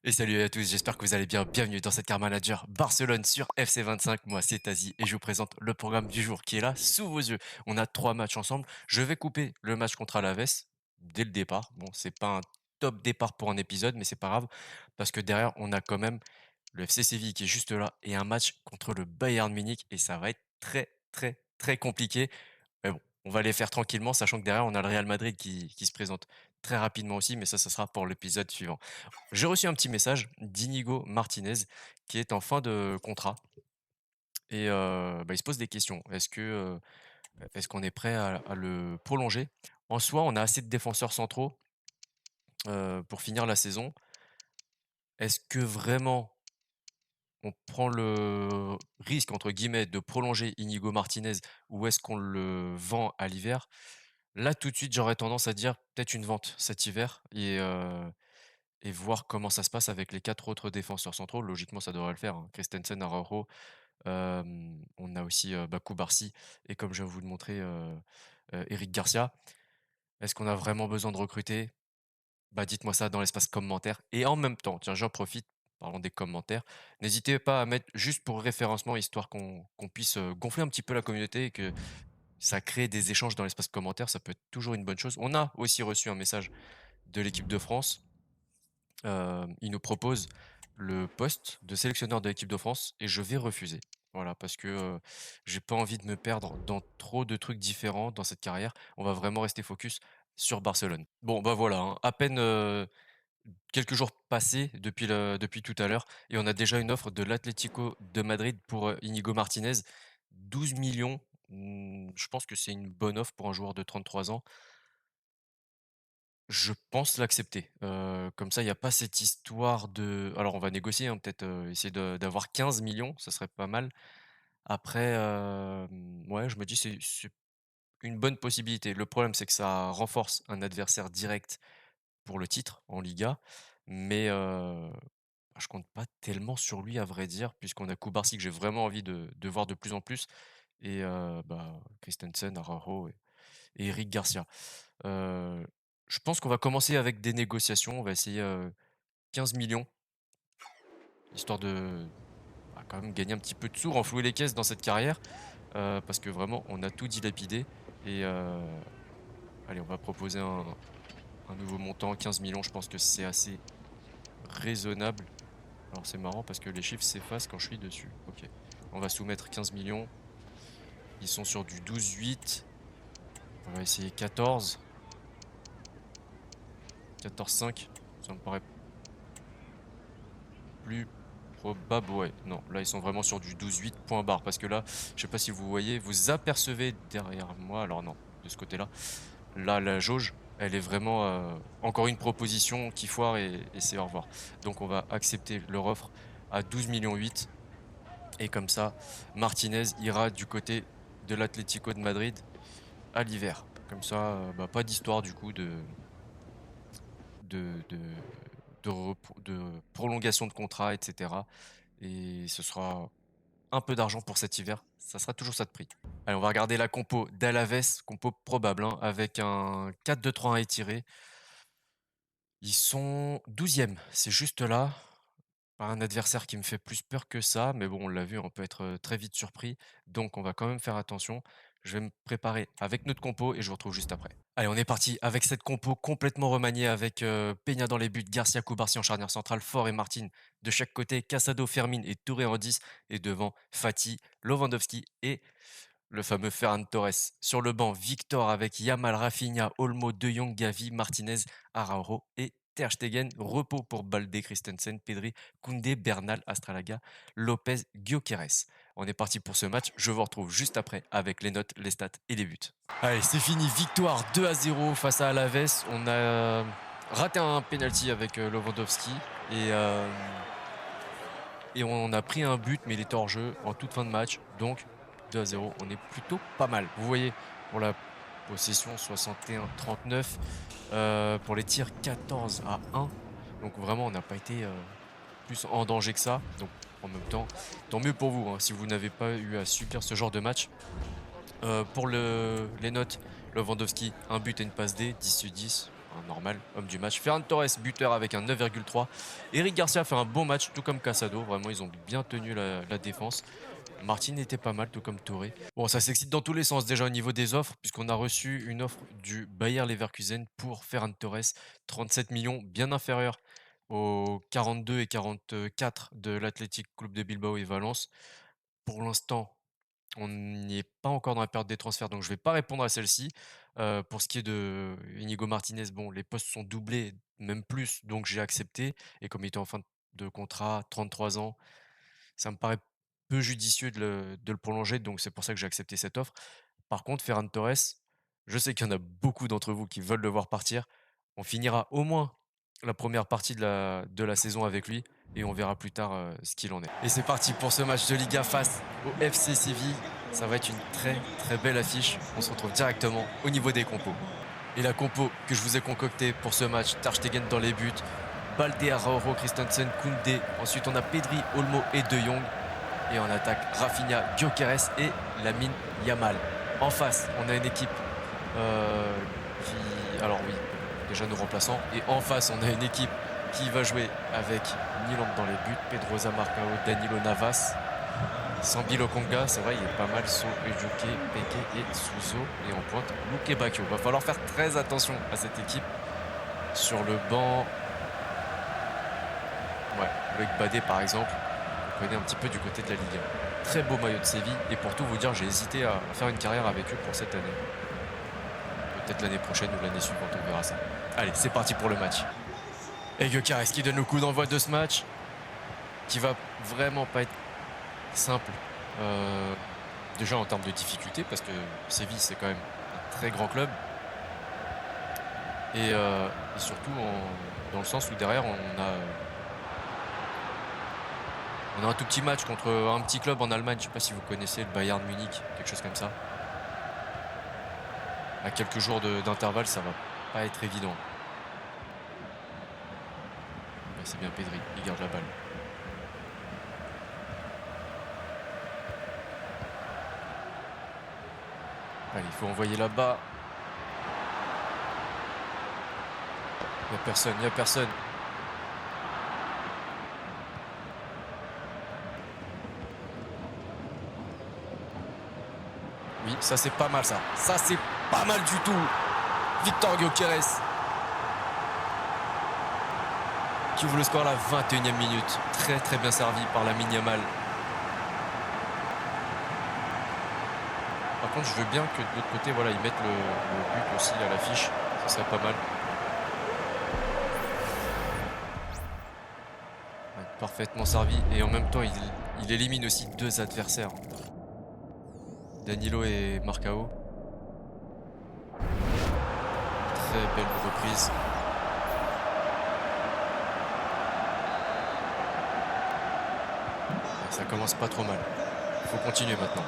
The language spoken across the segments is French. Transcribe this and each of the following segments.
Et salut à tous, j'espère que vous allez bien. Bienvenue dans cette Car Manager Barcelone sur FC25. Moi, c'est Tazi et je vous présente le programme du jour qui est là sous vos yeux. On a 3 matchs ensemble. Je vais couper le match contre Alaves dès le départ. Bon, c'est pas un top départ pour un épisode, mais c'est pas grave parce que derrière, on a quand même le FC Séville qui est juste là et un match contre le Bayern Munich et ça va être très, très, très compliqué. Mais bon, on va les faire tranquillement, sachant que derrière, on a le Real Madrid qui se présente très rapidement aussi, mais ça sera pour l'épisode suivant. J'ai reçu un petit message d'Inigo Martinez qui est en fin de contrat et il se pose des questions. Est-ce qu'on est prêt à le prolonger? En soi, on a assez de défenseurs centraux, pour finir la saison. Est-ce que vraiment on prend le «risque» entre guillemets de prolonger Inigo Martinez ou est-ce qu'on le vend à l'hiver? Là, tout de suite, j'aurais tendance à dire peut-être une vente cet hiver et voir comment ça se passe avec les 4 autres défenseurs centraux. Logiquement, ça devrait le faire, hein. Christensen, Araujo, on a aussi, Cubarsí et comme je viens de vous le montrer, Eric Garcia. Est-ce qu'on a vraiment besoin de recruter? Bah, dites-moi ça dans l'espace commentaire et en même temps, tiens, j'en profite, parlant des commentaires, n'hésitez pas à mettre juste pour référencement, histoire qu'on puisse, gonfler un petit peu la communauté et que ça crée des échanges dans l'espace commentaire, ça peut être toujours une bonne chose. On a aussi reçu un message de l'équipe de France. Il nous propose le poste de sélectionneur de l'équipe de France et je vais refuser. Voilà, parce que, j'ai pas envie de me perdre dans trop de trucs différents dans cette carrière. On va vraiment rester focus sur Barcelone. Bon, bah, voilà, hein, à peine, quelques jours passés depuis tout à l'heure et on a déjà une offre de l'Atlético de Madrid pour, Iñigo Martinez. 12 millions. Je pense que c'est une bonne offre pour un joueur de 33 ans. Je pense l'accepter. Comme ça, il y a pas cette histoire de alors on va négocier, hein, peut-être, essayer d'avoir 15 millions, ça serait pas mal. Après, ouais, je me dis c'est une bonne possibilité. Le problème, c'est que ça renforce un adversaire direct pour le titre en Liga, mais bah, je compte pas tellement sur lui à vrai dire, puisqu'on a Cubarsí que j'ai vraiment envie de voir de plus en plus et Christensen, Araujo et Eric Garcia. Heu, je pense qu'on va commencer avec des négociations. On va essayer, 15 000 000, histoire de, bah, quand même gagner un petit peu de sous, renflouer les caisses dans cette carrière, parce que vraiment on a tout dilapidé et allez, on va proposer un nouveau montant, 15 000 000. Je pense que c'est assez raisonnable. Alors c'est marrant parce que les chiffres s'effacent quand je suis dessus. OK. On va soumettre 15 000 000. Ils sont sur du 12,8. On va essayer 14, 14,5. Ça me paraît plus probable, ouais. Non, là, ils sont vraiment sur du 12,8 point barre. Parce que là, je sais pas si vous voyez, vous apercevez derrière moi, alors non, de ce côté-là, là, la jauge, elle est vraiment encore une proposition qui foire et c'est au revoir. Donc, on va accepter leur offre à 12,8 millions. Et comme ça, Martinez ira du côté de l'Atlético de Madrid à l'hiver. Comme ça, bah, pas d'histoire du coup de, de, de prolongation de contrat, etc. Et ce sera un peu d'argent pour cet hiver, ça sera toujours ça de prix. Allez, on va regarder la compo d'Alaves, compo probable, hein, avec un 4-2-3-1 étiré. Ils sont 12e, c'est juste là. Pas un adversaire qui me fait plus peur que ça, mais bon, on l'a vu, on peut être très vite surpris. Donc, on va quand même faire attention. Je vais me préparer avec notre compo et je vous retrouve juste après. Allez, on est parti avec cette compo complètement remaniée avec Peña dans les buts, Garcia, Cubarsí en charnière centrale, Fort et Martin de chaque côté, Casado, Fermin et Touré en 10 et devant Fati, Lewandowski et le fameux Ferran Torres. Sur le banc, Victor avec Yamal, Rafinha, Olmo, De Jong, Gavi, Martinez, Araujo et Ter Stegen. Repos pour Balde, Christensen, Pedri, Koundé, Bernal, Astralaga, Lopez, Gyökeres. On est parti pour ce match. Je vous retrouve juste après avec les notes, les stats et les buts. Allez, c'est fini. Victoire 2-0 face à Alaves. On a raté un penalty avec Lewandowski et on a pris un but, mais il était hors jeu en toute fin de match. Donc 2-0, on est plutôt pas mal. Vous voyez, pour la possession 61-39, pour les tirs 14-1. Donc vraiment, on n'a pas été plus en danger que ça. Donc en même temps, tant mieux pour vous, hein, si vous n'avez pas eu à subir ce genre de match. Pour les notes, Lewandowski, un but et une passe D, 10 sur 10. normal, homme du match. Ferran Torres, buteur avec un 9,3. Eric Garcia fait un bon match, tout comme Casado. Vraiment, ils ont bien tenu la défense. Martin était pas mal, tout comme Touré. Bon, ça s'excite dans tous les sens déjà au niveau des offres, puisqu'on a reçu une offre du Bayer Leverkusen pour Ferran Torres, 37 millions, bien inférieur aux 42 et 44 de l'Athletic Club de Bilbao et Valence. Pour l'instant, on n'y est pas encore dans la période des transferts, donc je vais pas répondre à celle-ci. Pour ce qui est de Inigo Martinez, bon, les postes sont doublés, même plus, donc j'ai accepté. Et comme il était en fin de contrat, 33 ans, ça me paraît peu judicieux de le prolonger, donc c'est pour ça que j'ai accepté cette offre. Par contre, Ferran Torres, je sais qu'il y en a beaucoup d'entre vous qui veulent le voir partir. On finira au moins la première partie de la saison avec lui et on verra plus tard ce qu'il en est. Et c'est parti pour ce match de Liga face au FC Séville. Ça va être une très très belle affiche. On se retrouve directement au niveau des compos. Et la compo que je vous ai concoctée pour ce match, Ter Stegen dans les buts, Balde, Araujo, Christensen, Koundé. Ensuite, on a Pedri, Olmo et De Jong. Et en attaque, Rafinha, Gyökeres et Lamine Yamal. En face, on a une équipe qui... Alors oui, déjà nos remplaçants. Et en face, on a une équipe qui va jouer avec Milan dans les buts, Pedrosa, Marcao, Danilo Navas, Sambi Lokonga, c'est vrai, il est pas mal, So, Ejuke, Peke et Suso. Et en pointe, Luke Bacchio. Va falloir faire très attention à cette équipe. Sur le banc, ouais, Loïc Badé par exemple, on connaît un petit peu du côté de la Ligue 1. Très beau maillot de Séville, et pour tout vous dire, j'ai hésité à faire une carrière avec eux pour cette année. Peut-être l'année prochaine ou l'année suivante, on verra ça. Allez, c'est parti pour le match. Et Gyökeres qui donne le coup d'envoi de ce match, qui va vraiment pas être simple. Déjà en termes de difficulté, parce que Séville c'est quand même un très grand club. Et surtout dans le sens où derrière on a un tout petit match contre un petit club en Allemagne. Je ne sais pas si vous connaissez le Bayern Munich, quelque chose comme ça. À quelques jours d'intervalle, ça va pas être évident. C'est bien Pedri, il garde la balle. Allez, il faut envoyer là-bas. Il n'y a personne, il n'y a personne. Oui, ça c'est pas mal ça. Ça c'est pas mal du tout. Victor Gyökeres qui ouvre le score à la 21e minute. Très très bien servi par Lamine Yamal. Par contre, je veux bien que de l'autre côté, voilà, ils mettent le but aussi à l'affiche. Ça serait pas mal. Ouais, parfaitement servi. Et en même temps, il élimine aussi deux adversaires. Danilo et Marcao. Très belle reprise. Et ça commence pas trop mal. Il faut continuer maintenant.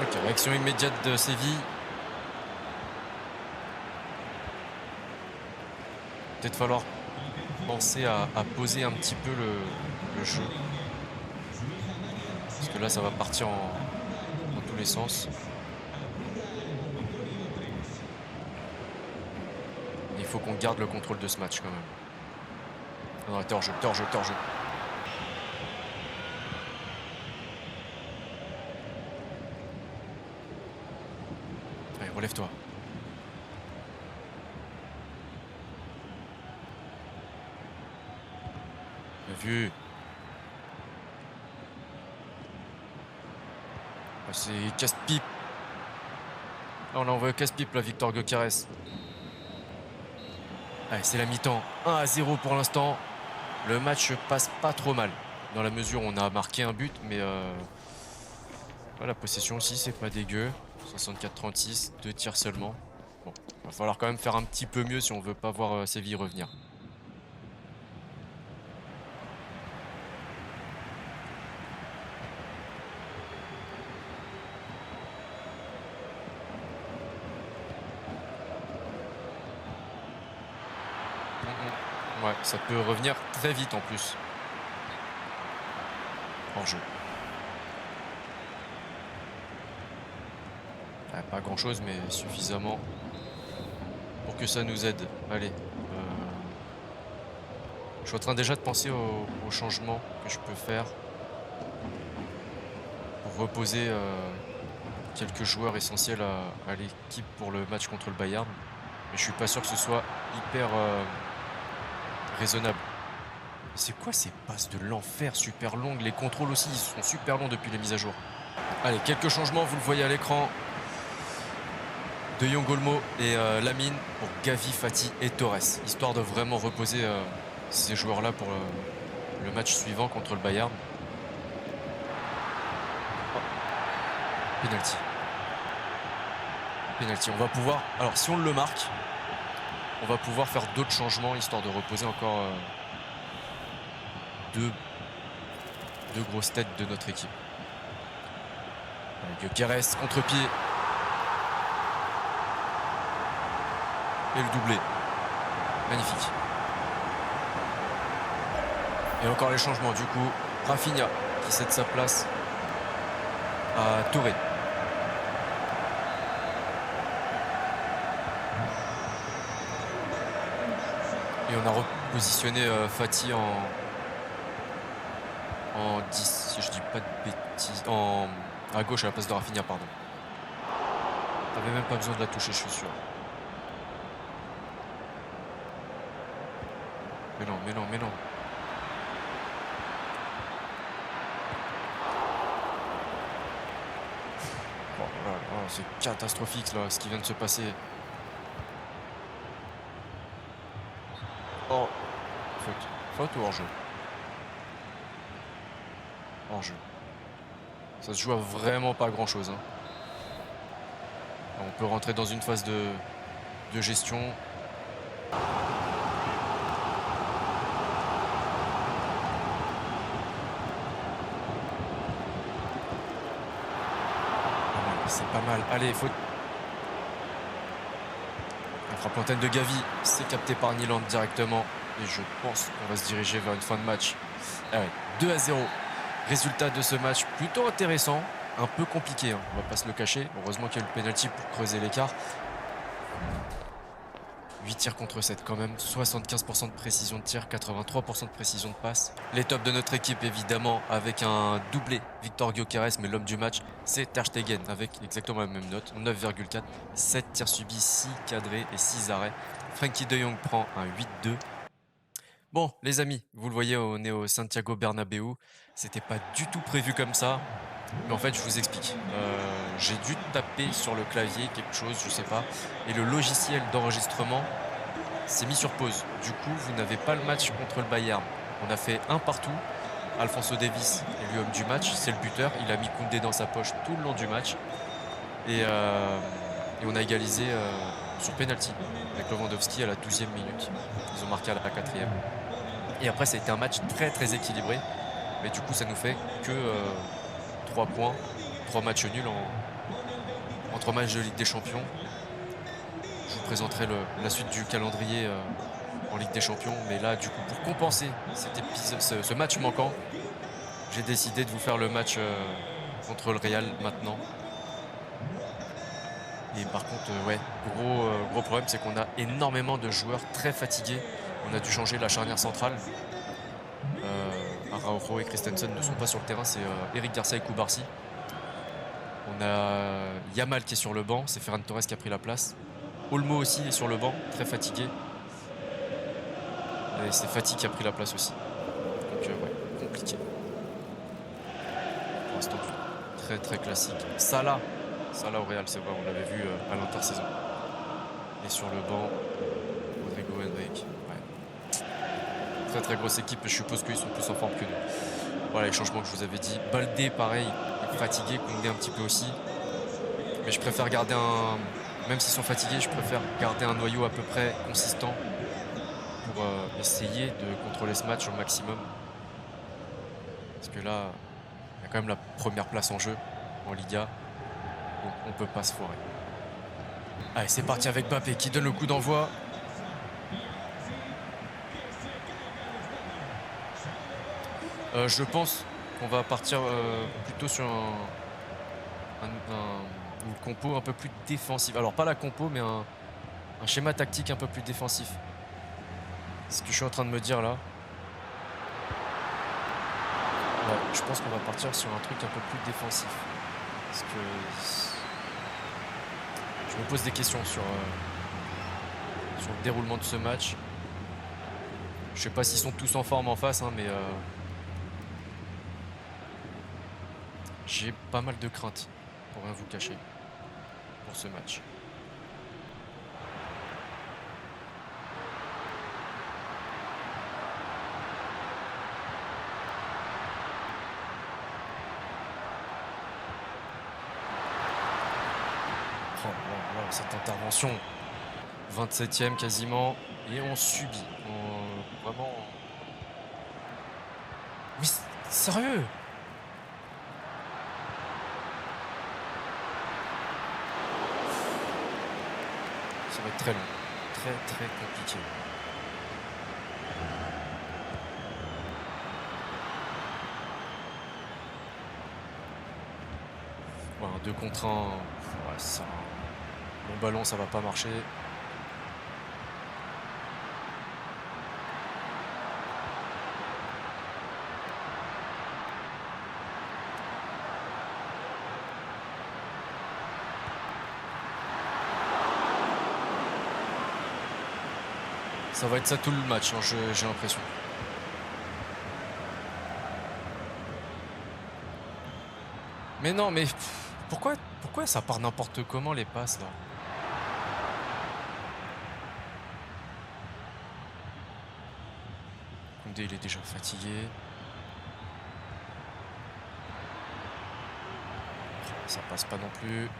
Ok, réaction immédiate de Séville. Peut-être falloir penser à poser un petit peu le jeu. Parce que là, ça va partir dans tous les sens. Il faut qu'on garde le contrôle de ce match quand même. Non, hors-jeu, hors-jeu, hors-jeu. Allez, relève-toi. Bien vu. Ah, c'est casse-pipe. Là, on l'a envoyé casse-pipe, là, Victor Gyökeres. Allez, c'est la mi-temps. 1-0 pour l'instant. Le match passe pas trop mal. Dans la mesure où on a marqué un but, mais la possession aussi, c'est pas dégueu. 64-36, 2 tirs seulement. Bon, va falloir quand même faire un petit peu mieux si on veut pas voir Séville revenir. Ouais, ça peut revenir très vite en plus. hors-jeu. Pas grand-chose, mais suffisamment pour que ça nous aide. Allez. Je suis en train déjà de penser aux changements que je peux faire pour reposer quelques joueurs essentiels à l'équipe pour le match contre le Bayern. Mais je suis pas sûr que ce soit hyper raisonnable. C'est quoi ces passes de l'enfer super longues? Les contrôles aussi, ils sont super longs depuis les mises à jour. Allez, quelques changements, vous le voyez à l'écran. De Jong, Olmo et Lamine pour Gavi, Fati et Torres. Histoire de vraiment reposer ces joueurs-là pour le match suivant contre le Bayern. Oh. Penalty. Penalty. On va pouvoir... Alors, si on le marque, on va pouvoir faire d'autres changements, histoire de reposer encore deux grosses têtes de notre équipe. Gyökeres, contre-pied. Et le doublé. Magnifique. Et encore les changements du coup. Rafinha qui cède sa place à Touré. Et on a repositionné Fati en 10, si je dis pas de bêtises. À gauche à la place de Rafinha, pardon. T'avais même pas besoin de la toucher, je suis sûr. Mais non, mais non, mais non. Oh, c'est catastrophique là, ce qui vient de se passer. Oh, faute. Faute ou hors-jeu? Hors-jeu. Ça se joue à vraiment pas grand-chose. Hein. On peut rentrer dans une phase de gestion. C'est pas mal. Allez, faute. La frappe antenne de Gavi, c'est capté par Nyland directement. Et je pense qu'on va se diriger vers une fin de match. Allez, 2-0. Résultat de ce match plutôt intéressant. Un peu compliqué, hein, on va pas se le cacher. Heureusement qu'il y a eu le penalty pour creuser l'écart. 8 tirs contre 7 quand même, 75% de précision de tir, 83% de précision de passe. Les tops de notre équipe évidemment avec un doublé Victor Gyökeres, mais l'homme du match c'est Ter Stegen avec exactement la même note, 9,4, 7 tirs subis, 6 cadrés et 6 arrêts. Frenkie de Jong prend un 8-2. Bon les amis, vous le voyez, on est au Santiago Bernabéu, c'était pas du tout prévu comme ça. Mais en fait, je vous explique. J'ai dû taper sur le clavier quelque chose, je sais pas. Et le logiciel d'enregistrement s'est mis sur pause. Du coup, vous n'avez pas le match contre le Bayern. On a fait un partout. Alphonso Davies est lui homme du match, c'est le buteur. Il a mis Koundé dans sa poche tout le long du match. Et on a égalisé sur penalty avec Lewandowski à la 12e minute. Ils ont marqué à la 4e. Et après, ça a été un match très très équilibré. Mais du coup, ça nous fait que 3 points, 3 matchs nuls en 3 matchs de Ligue des Champions. Je vous présenterai la suite du calendrier en Ligue des Champions. Mais là, du coup, pour compenser ce match manquant, j'ai décidé de vous faire le match contre le Real maintenant. Et par contre, ouais, gros problème, c'est qu'on a énormément de joueurs très fatigués. On a dû changer la charnière centrale. Araujo et Christensen ne sont pas sur le terrain, c'est Eric Garcia et Koubarsi. On a Yamal qui est sur le banc, c'est Ferran Torres qui a pris la place. Olmo aussi est sur le banc, très fatigué. Et c'est Fati qui a pris la place aussi. Donc ouais, compliqué. Pour l'instant, très très classique. Salah au Real, c'est vrai, on l'avait vu à l'intersaison. Et sur le banc, Rodrigo Hendrick. Ouais. Très très grosse équipe, je suppose qu'ils sont plus en forme que nous. Voilà les changements que je vous avais dit. Baldé, pareil, fatigué, Koundé un petit peu aussi. Mais je préfère garder même s'ils sont fatigués, je préfère garder un noyau à peu près consistant pour essayer de contrôler ce match au maximum. Parce que là, il y a quand même la première place en jeu en Liga. Donc on ne peut pas se foirer. Allez, c'est parti avec Mbappé qui donne le coup d'envoi. Je pense qu'on va partir, plutôt sur une compo un peu plus défensive. Alors pas la compo, mais un schéma tactique un peu plus défensif. C'est ce que je suis en train de me dire là. Ouais, je pense qu'on va partir sur un truc un peu plus défensif. Parce que je me pose des questions sur le déroulement de ce match. Je sais pas s'ils sont tous en forme en face, hein, mais j'ai pas mal de craintes, pour rien vous cacher, pour ce match. Oh là là, cette intervention, 27e quasiment, et on subit. Vraiment. Mais sérieux? Ça va être très long. Très très compliqué. Ouais, un 2 contre 1, ouais, bon ballon, ça va pas marcher. Ça va être ça tout le match, hein, j'ai l'impression. Mais non, mais pourquoi ça part n'importe comment les passes là? Koundé, il est déjà fatigué. Ça passe pas non plus.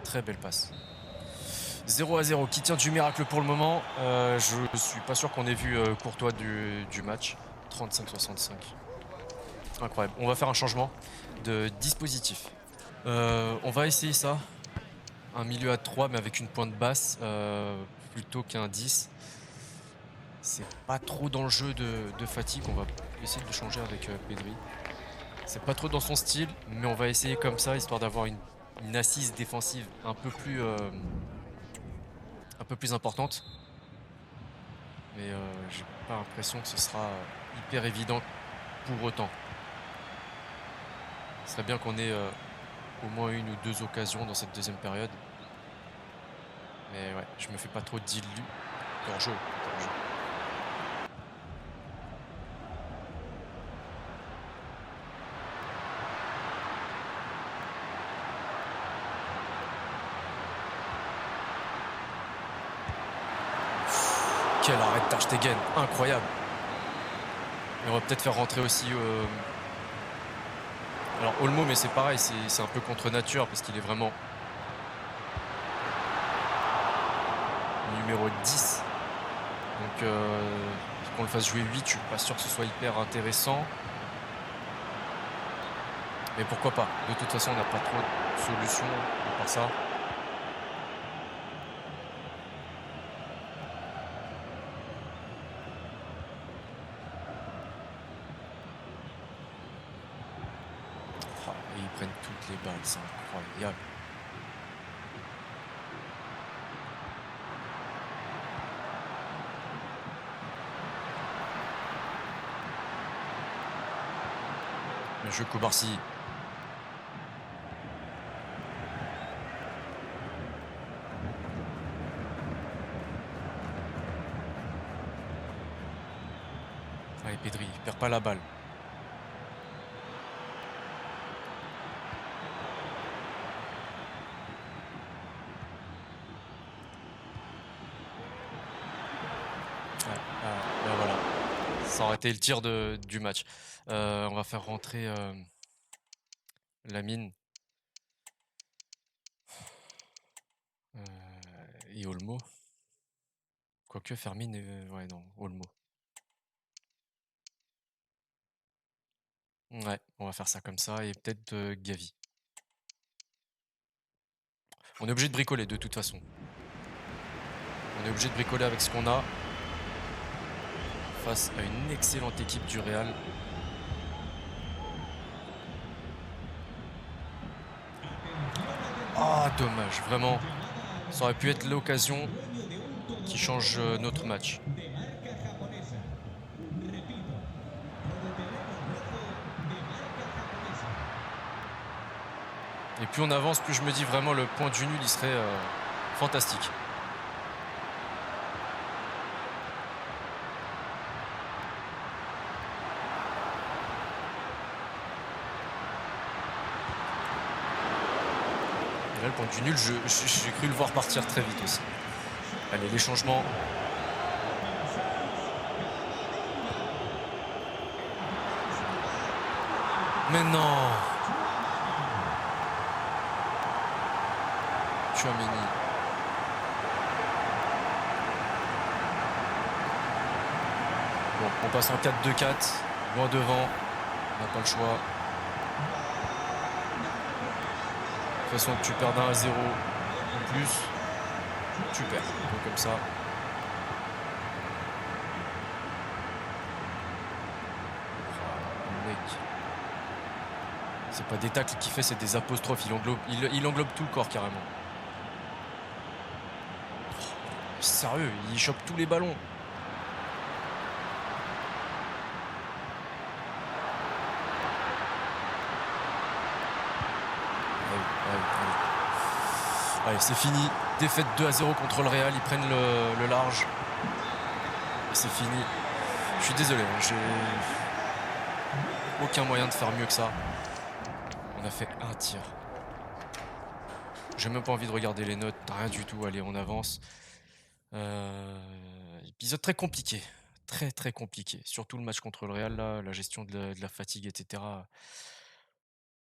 Très belle passe. 0-0, qui tient du miracle pour le moment. Je suis pas sûr qu'on ait vu Courtois du match. 35-65. Incroyable. On va faire un changement de dispositif. On va essayer ça. Un milieu à 3 mais avec une pointe basse plutôt qu'un 10. C'est pas trop dans le jeu de fatigue. On va essayer de le changer avec Pedri. C'est pas trop dans son style, mais on va essayer comme ça, histoire d'avoir une assise défensive un peu plus importante. Mais j'ai pas l'impression que ce sera hyper évident pour autant. Ce serait bien qu'on ait au moins une ou deux occasions dans cette deuxième période. Mais ouais, je me fais pas trop d'illusions. Hors-jeu, hors-jeu. Quel arrêt de Ter Stegen, incroyable. Et on va peut-être faire rentrer aussi. Alors Olmo, mais c'est pareil, c'est un peu contre nature parce qu'il est vraiment numéro 10. Donc qu'on le fasse jouer 8, je suis pas sûr que ce soit hyper intéressant. Mais pourquoi pas? De toute façon, on n'a pas trop de solutions à part ça. Ah, et ils prennent toutes les balles, c'est incroyable. Le jeu Kobarsi. Allez, Pedri, perd pas la balle. Ouais, bah voilà. Ça aurait été le tir du match. On va faire rentrer Lamine et Olmo. Quoique Fermine, ouais non, Olmo. Ouais, on va faire ça comme ça et peut-être Gavi. On est obligé de bricoler de toute façon. On est obligé de bricoler avec ce qu'on a face à une excellente équipe du Real. Ah, dommage, vraiment. Ça aurait pu être l'occasion qui change notre match. Et plus on avance, plus je me dis vraiment le point du nul, il serait fantastique. Et là, le point du nul, j'ai cru le voir partir très vite aussi. Allez, les changements. Mais non! Tchouaméni. Bon, on passe en 4-2-4, loin devant, on n'a pas le choix. De toute façon, tu perds d'un à 0 ou plus, tu perds. Donc comme ça. Oh, mec. C'est pas des tacles qu'il fait, c'est des apostrophes. Il englobe tout le corps carrément. Oh, sérieux, il chope tous les ballons. Allez, c'est fini. Défaite 2 à 0 contre le Real. Ils prennent le large. Et c'est fini. Je suis désolé. J'ai aucun moyen de faire mieux que ça. On a fait un tir. J'ai même pas envie de regarder les notes. Rien du tout. Allez, on avance. Épisode très compliqué. Très très compliqué. Surtout le match contre le Real, là, la gestion de la fatigue, etc.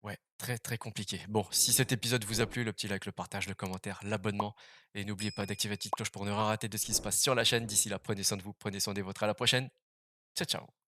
Ouais, très très compliqué. Bon, si cet épisode vous a plu, le petit like, le partage, le commentaire, l'abonnement. Et n'oubliez pas d'activer la petite cloche pour ne rien rater de ce qui se passe sur la chaîne. D'ici là, prenez soin de vous, prenez soin des vôtres. À la prochaine. Ciao, ciao.